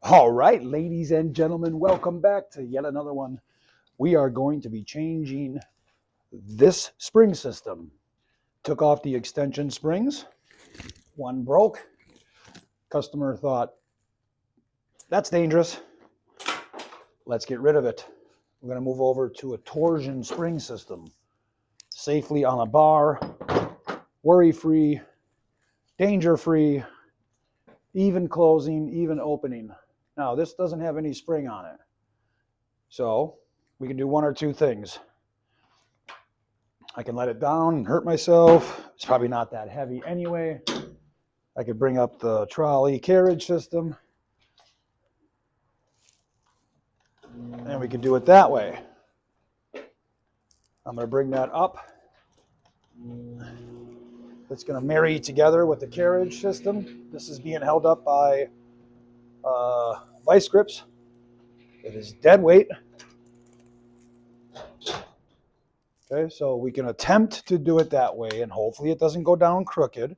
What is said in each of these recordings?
All right, ladies and gentlemen, welcome back to yet another one. We are going to be changing this spring system. Took off the extension springs. One broke. Customer thought, that's dangerous. Let's get rid of it. We're going to move over to a torsion spring system. Safely on a bar, worry-free, danger-free, even closing, even opening. Now, this doesn't have any spring on it. So we can do one or two things. I can let it down and hurt myself. It's probably not that heavy anyway. I could bring up the trolley carriage system. And we can do it that way. I'm going to bring that up. It's going to marry together with the carriage system. This is being held up by vice grips. It is dead weight. Okay, so we can attempt to do it that way, and hopefully it doesn't go down crooked.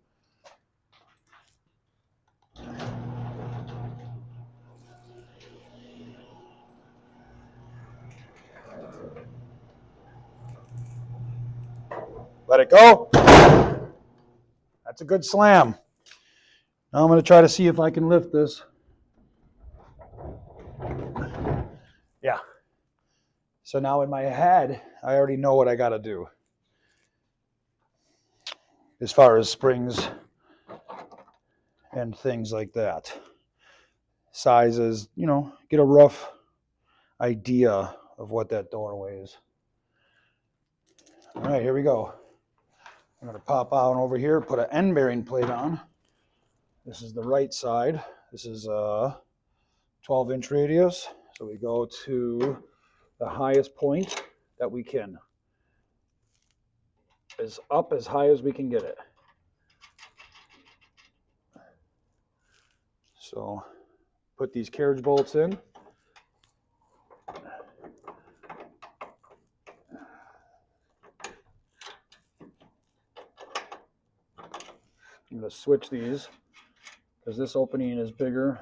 Let it go. That's a good slam. Now I'm going to try to see if I can lift this. Yeah. So now in my head, I already know what I got to do. As far as springs and things like that. Sizes, get a rough idea of what that doorway is. All right, here we go. I'm going to pop out over here, put an end bearing plate on. This is the right side. This is a 12-inch radius. So we go to the highest point that we can. As up as high as we can get it. So put these carriage bolts in. I'm going to switch these because this opening is bigger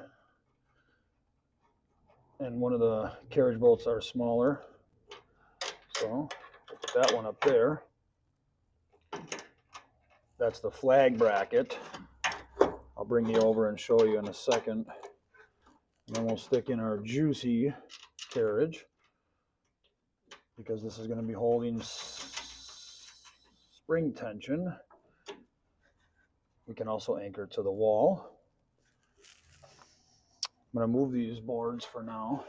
and one of the carriage bolts are smaller. So put that one up there. That's the flag bracket. I'll bring you over and show you in a second. And then we'll stick in our juicy carriage because this is going to be holding spring tension. We can also anchor to the wall. I'm going to move these boards for now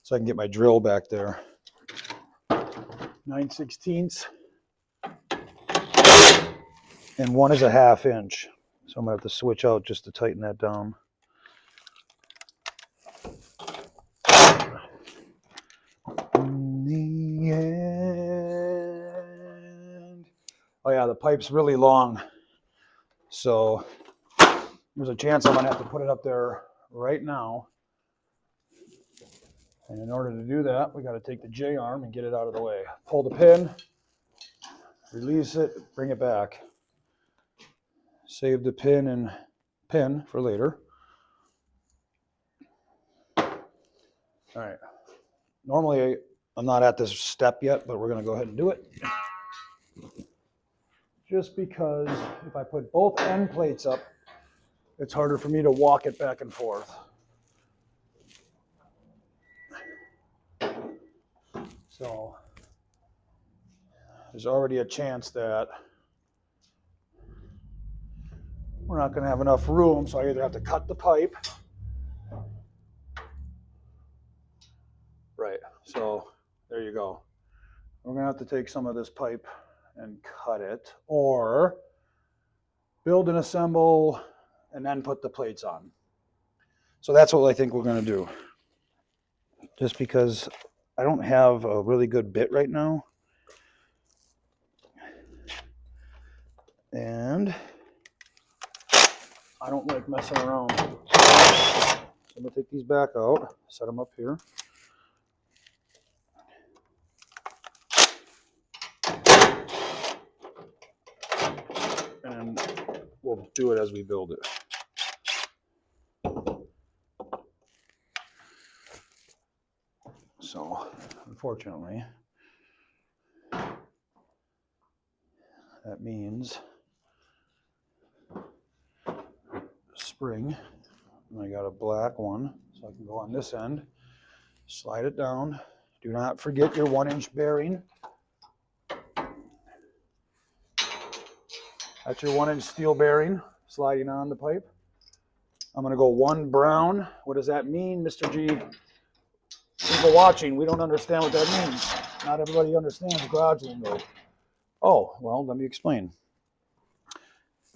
so I can get my drill back there. 9/16 and one is a 1/2 inch. So I'm going to have to switch out just to tighten that down. In the end. Oh yeah, the pipe's really long. So there's a chance I'm going to have to put it up there right now. And in order to do that, we got to take the J-arm and get it out of the way. Pull the pin, release it, bring it back. Save the pin and pin for later. All right. Normally, I'm not at this step yet, but we're going to go ahead and do it. Just because if I put both end plates up, it's harder for me to walk it back and forth. So there's already a chance that we're not going to have enough room, so I either have to cut the pipe. Right, so there you go. We're going to have to take some of this pipe and cut it, or build and assemble and then put the plates on. So that's what I think we're going to do. Just because I don't have a really good bit right now. And I don't like messing around. So I'm going to take these back out, set them up here. And we'll we'll do it as we build it. So, unfortunately, that means spring. And I got a black one, so I can go on this end, slide it down. Do not forget your 1-inch bearing. That's your 1-inch steel bearing sliding on the pipe. I'm going to go 1 brown. What does that mean, Mr. G? People watching, we don't understand what that means. Not everybody understands garage lingo. Oh, well, let me explain.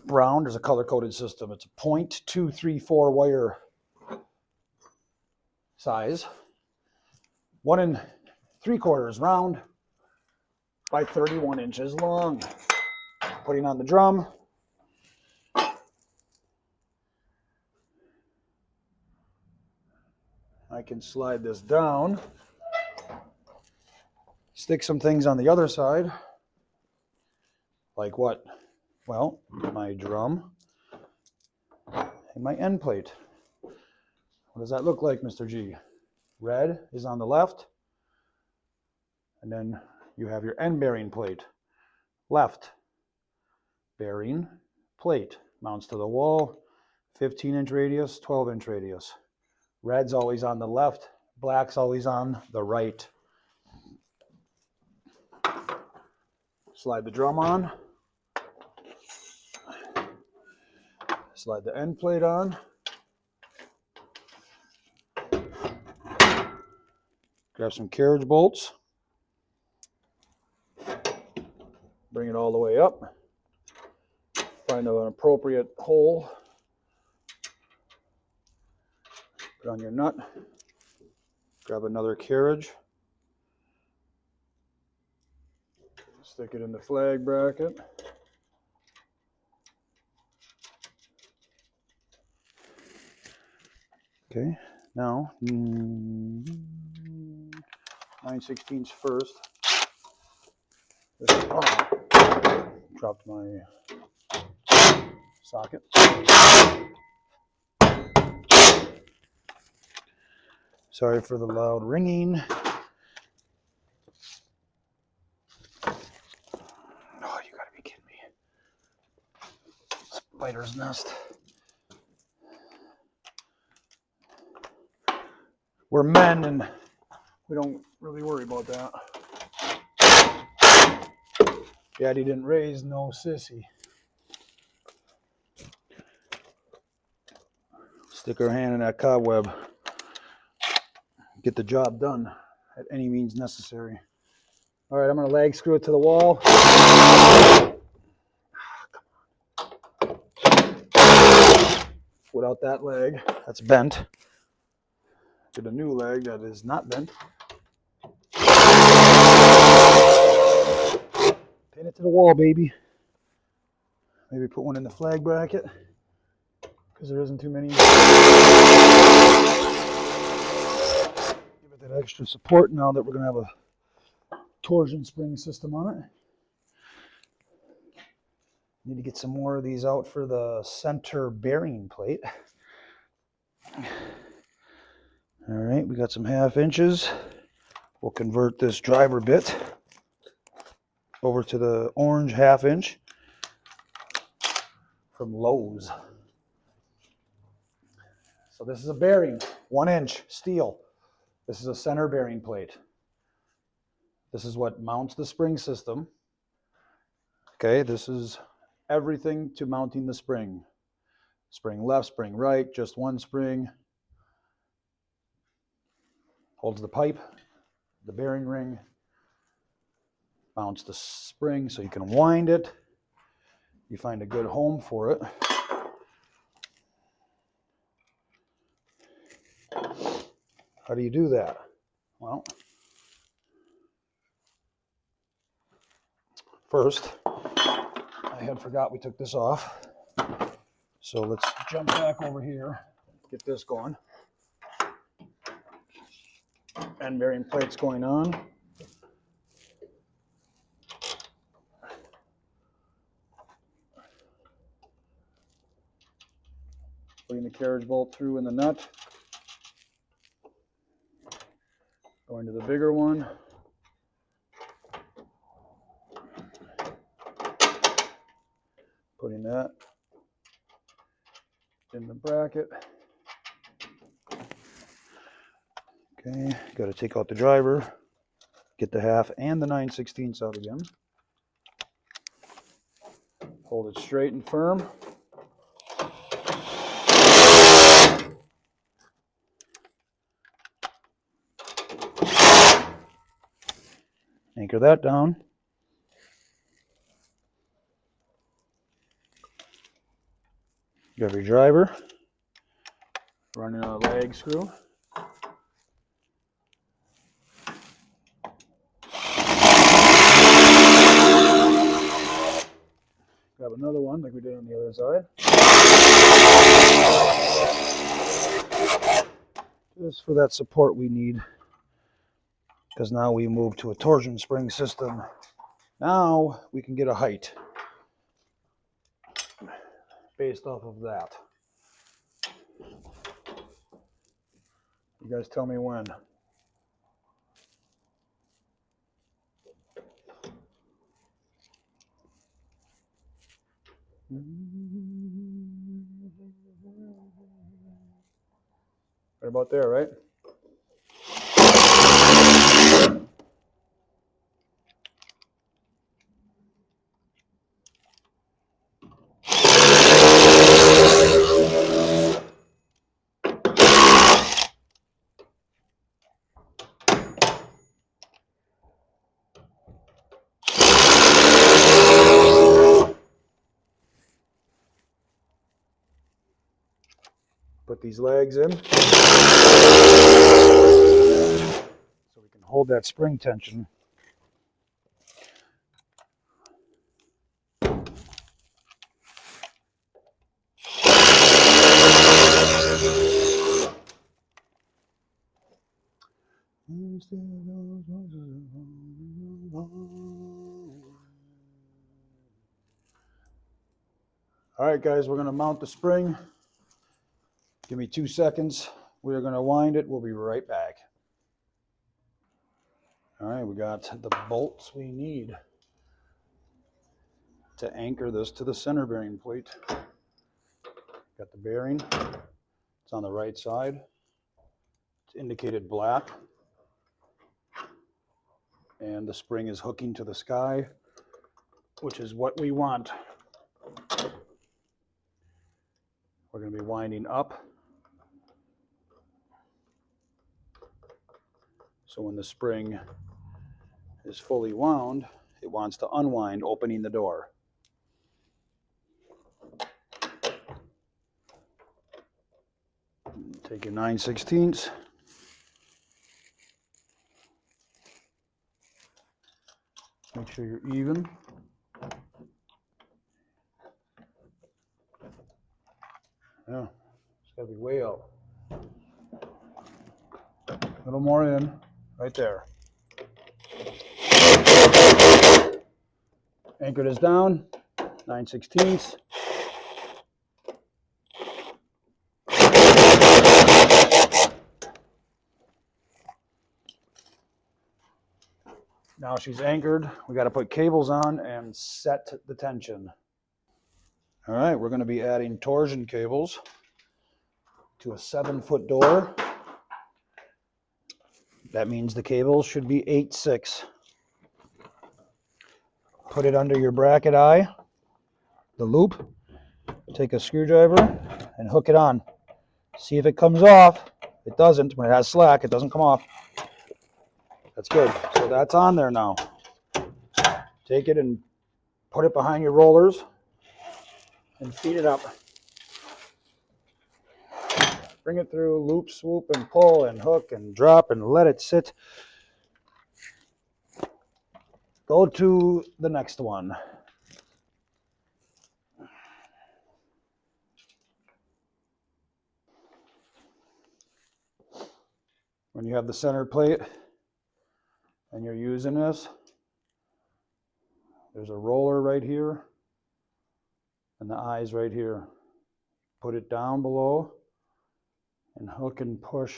Brown is a color-coded system. It's a .234 wire size. 1 3/4 round by 31 inches long. Putting on the drum. I can slide this down. Stick some things on the other side. Like what? Well, my drum and my end plate. What does that look like, Mr. G? Red is on the left. And then you have your end bearing plate. Left bearing plate. Mounts to the wall. 15-inch radius, 12-inch radius. Red's always on the left. Black's always on the right. Slide the drum on. Slide the end plate on. Grab some carriage bolts. Bring it all the way up. Find an appropriate hole. Put on your nut. Grab another carriage. Stick it in the flag bracket. Okay, now 9/16 first. Oh, dropped my socket. Sorry for the loud ringing. Oh, you gotta be kidding me. Spider's nest. We're men and we don't really worry about that. Daddy didn't raise no sissy. Stick our hand in that cobweb. Get the job done at any means necessary. All right, I'm going to lag screw it to the wall. Without that leg, that's bent. Get a new leg that is not bent. Pin it to the wall, baby. Maybe put one in the flag bracket because there isn't too many. Give it that extra support now that we're going to have a torsion spring system on it. Need to get some more of these out for the center bearing plate. All right, we got some 1/2 inches. We'll convert this driver bit over to the orange 1/2 inch from Lowe's. So this is a bearing, 1 inch steel. This is a center bearing plate. This is what mounts the spring system. Okay, this is everything to mounting the spring. Spring left, spring right, just one spring. Holds the pipe, the bearing ring, mounts the spring so you can wind it. You find a good home for it. How do you do that? Well, first, I had forgot we took this off. So let's jump back over here, get this going. End bearing plates going on. Putting the carriage bolt through in the nut. Going to the bigger one. Putting that in the bracket. Okay, got to take out the driver, get the half and the 9/16 out again. Hold it straight and firm. Anchor that down. Grab your driver, running a lag screw. Grab another one like we did on the other side. Just for that support we need, because now we move to a torsion spring system. Now we can get a height based off of that. You guys tell me when. Right about there, right? Put these legs in so we can hold that spring tension. All right, guys, we're going to mount the spring. Give me 2 seconds. We're going to wind it. We'll be right back. All right, we got the bolts we need to anchor this to the center bearing plate. Got the bearing. It's on the right side. It's indicated black. And the spring is hooking to the sky, which is what we want. We're going to be winding up. So when the spring is fully wound, it wants to unwind, opening the door. Take your 9/16. Make sure you're even. Yeah, it's got to be way out. A little more in, right there. Anchor this down, 9/16. Now she's anchored. We got to put cables on and set the tension. All right, we're going to be adding torsion cables to a 7-foot door. That means the cables should be 8/6. Put it under your bracket eye, the loop. Take a screwdriver and hook it on. See if it comes off. It doesn't. When it has slack, it doesn't come off. That's good. So that's on there now. Take it and put it behind your rollers and feed it up. Bring it through, loop, swoop, and pull, and hook, and drop, and let it sit. Go to the next one. When you have the center plate and you're using this, there's a roller right here and the eyes right here. Put it down below and hook and push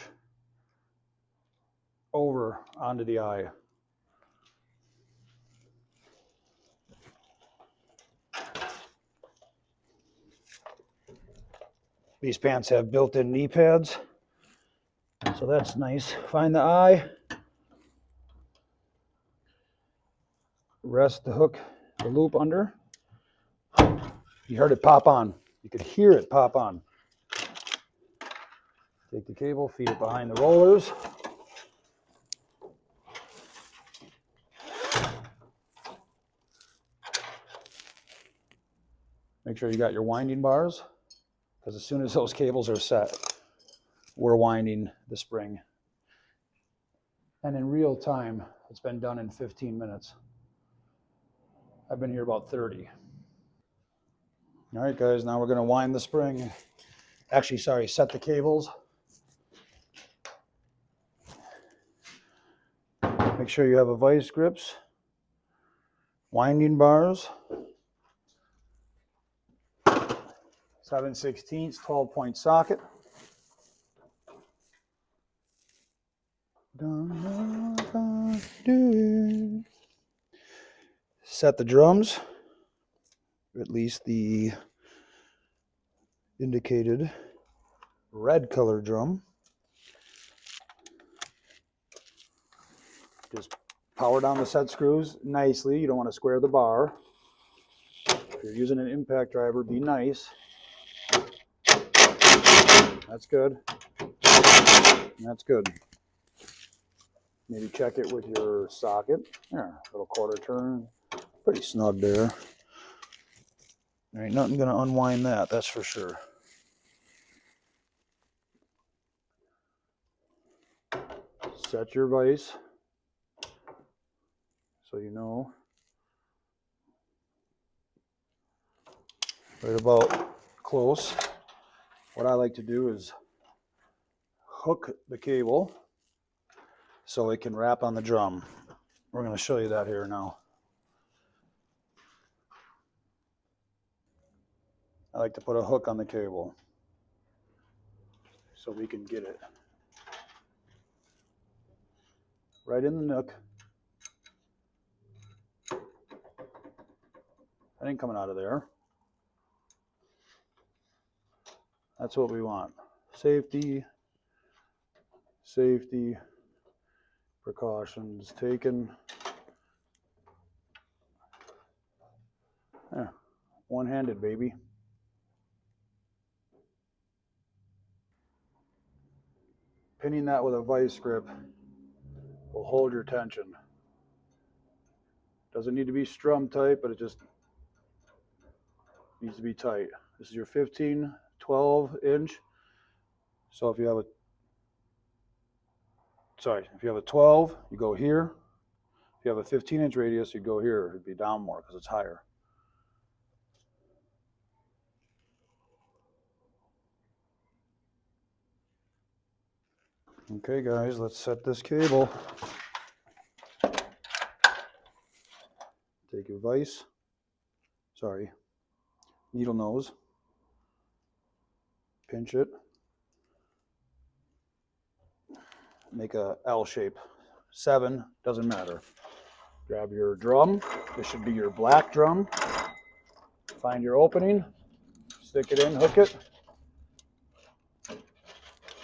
over onto the eye. These pants have built-in knee pads, so that's nice. Find the eye, rest the hook, the loop under. You heard it pop on. You could hear it pop on. Take the cable, feed it behind the rollers. Make sure you got your winding bars, because as soon as those cables are set, we're winding the spring. And in real time, it's been done in 15 minutes. I've been here about 30. All right, guys, now we're going to wind the spring. Actually, sorry, set the cables. Make sure you have a vice grips, winding bars, 7/16 12-point socket. Set the drums, or at least the indicated red color drum. Just power down the set screws nicely. You don't want to square the bar. If you're using an impact driver, be nice. That's good. That's good. Maybe check it with your socket. There, little quarter turn. Pretty snug there. There ain't nothing gonna unwind that, that's for sure. Set your vise so you know right about close. What I like to do is hook the cable so it can wrap on the drum. We're going to show you that here now. I like to put a hook on the cable so we can get it right in the nook. That ain't coming out of there. That's what we want. Safety, safety, precautions taken. Yeah, one-handed, baby. Pinning that with a vice grip will hold your tension. Doesn't need to be strum tight, but it just needs to be tight. This is your 15, 12 inch. So if you have a 12, you go here. If you have a 15-inch radius, you go here. It'd be down more because it's higher. Okay, guys, let's set this cable. Take your vise, needle nose, pinch it, make a L shape. 7, doesn't matter. Grab your drum. This should be your black drum. Find your opening, stick it in, hook it.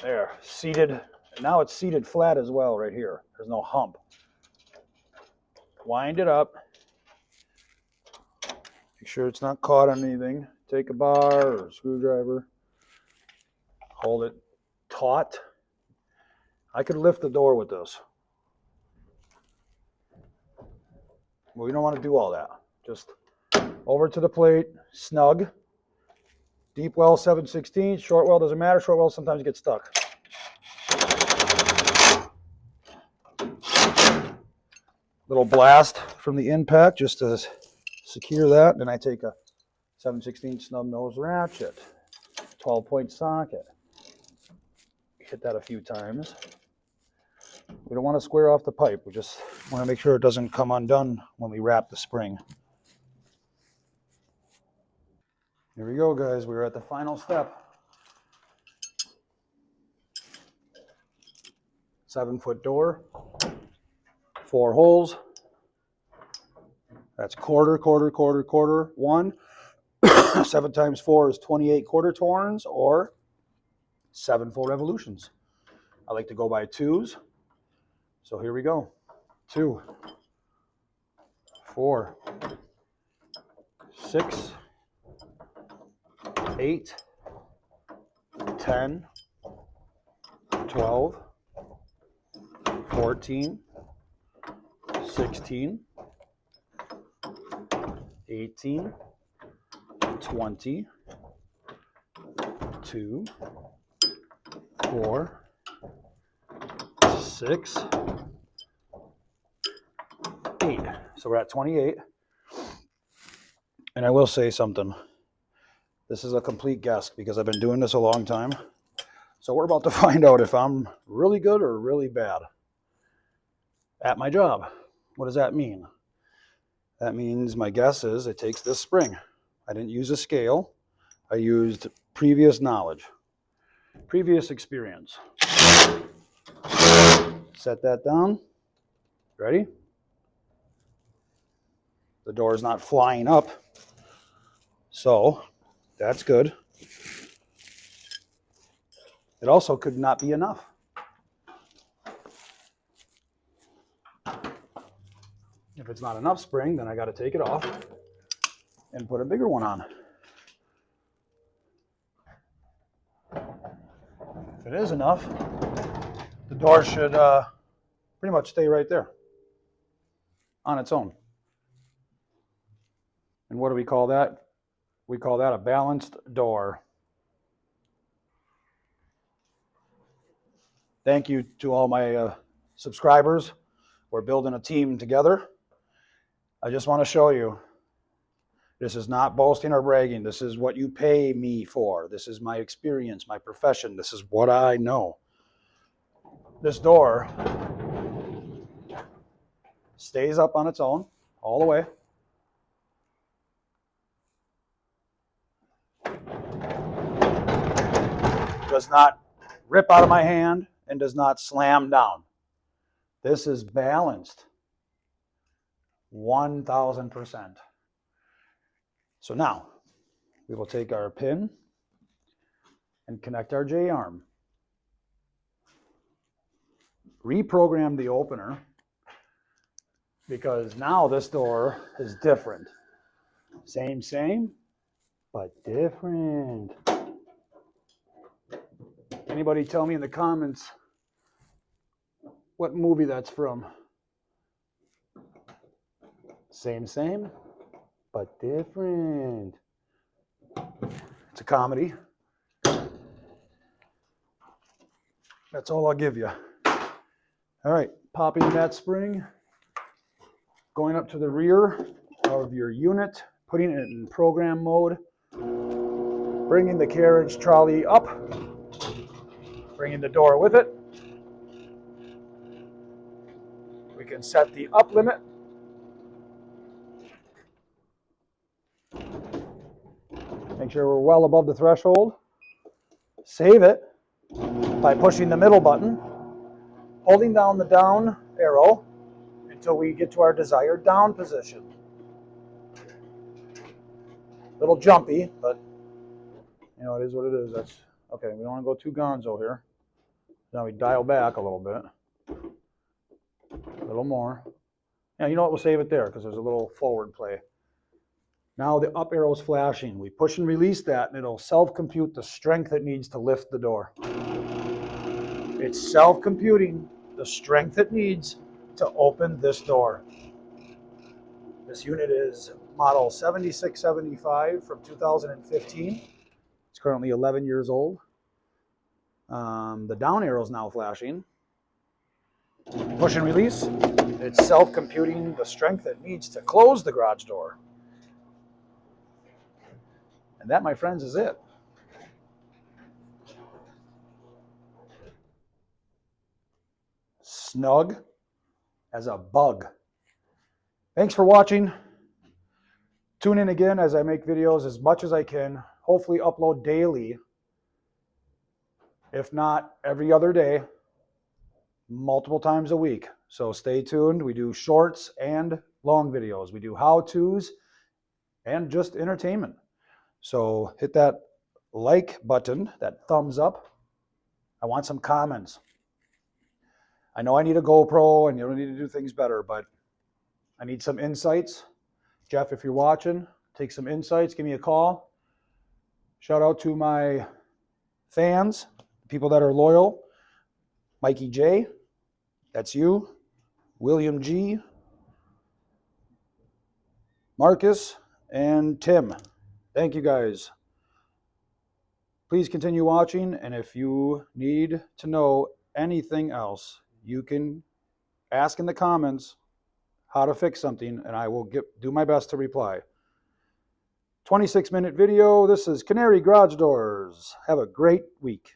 There, seated. Now it's seated flat as well right here. There's no hump. Wind it up. Make sure it's not caught on anything. Take a bar or a screwdriver. Hold it taut. I could lift the door with this. Well, we don't want to do all that. Just over to the plate, snug. Deep well 7/16, short well doesn't matter. Short well sometimes get stuck. Little blast from the impact just to secure that. Then I take a 7/16 snub nose ratchet, 12-point socket. Hit that a few times. We don't want to square off the pipe. We just want to make sure it doesn't come undone when we wrap the spring. Here we go, guys. We're at the final step. 7-foot door, 4 holes. That's quarter, quarter, quarter, quarter, 1. 7 times 4 is 28 quarter torns, or 7 full revolutions. I like to go by 2s. So here we go. 2, 4, 6, 8, 10, 12, 14, 16, 18, 20, 2, 4, 6, 8. So we're at 28. And I will say something. This is a complete guess because I've been doing this a long time. So we're about to find out if I'm really good or really bad at my job. What does that mean? That means my guess is it takes this spring. I didn't use a scale. I used previous knowledge, previous experience. Set that down. Ready? The door is not flying up. So that's good. It also could not be enough. If it's not enough spring, then I got to take it off and put a bigger one on. If it is enough, the door should pretty much stay right there on its own. And what do we call that? We call that a balanced door. Thank you to all my subscribers. We're building a team together. I just want to show you, this is not boasting or bragging. This is what you pay me for. This is my experience, my profession. This is what I know. This door stays up on its own all the way. Does not rip out of my hand and does not slam down. This is balanced 1000%. So now we will take our pin and connect our J-arm. Reprogram the opener because now this door is different. Same, but different. Anybody tell me in the comments what movie that's from? Same, but different. It's a comedy. That's all I'll give you. All right, popping that spring, going up to the rear of your unit, putting it in program mode, bringing the carriage trolley up, bringing the door with it. We can set the up limit. Make sure we're well above the threshold. Save it by pushing the middle button, holding down the down arrow until we get to our desired down position. A little jumpy, but you know, it is what it is. That's okay. We don't want to go too gonzo here. Now we dial back a little bit. A little more. Yeah, you know what? We'll save it there because there's a little forward play. Now the up arrow is flashing. We push and release that, and it'll self-compute the strength it needs to lift the door. It's self-computing the strength it needs to open this door. This unit is model 7675 from 2015. It's currently 11 years old. The down arrow is now flashing. Push and release. It's self-computing the strength it needs to close the garage door. And that, my friends, is it. Snug as a bug. Thanks for watching. Tune in again as I make videos as much as I can. Hopefully upload daily, if not every other day. multiple times a week. So stay tuned. We do shorts and long videos. We do how-tos and just entertainment. So hit that like button, that thumbs up. I want some comments. I know I need a GoPro and you need to do things better, but I need some insights. Jeff, if you're watching, take some insights, give me a call. Shout out to my fans, people that are loyal. Mikey J, that's you. William G, Marcus, and Tim. Thank you guys. Please continue watching, and if you need to know anything else, you can ask in the comments how to fix something, and I will do my best to reply. 26-minute video. This is Canary Garage Doors. Have a great week.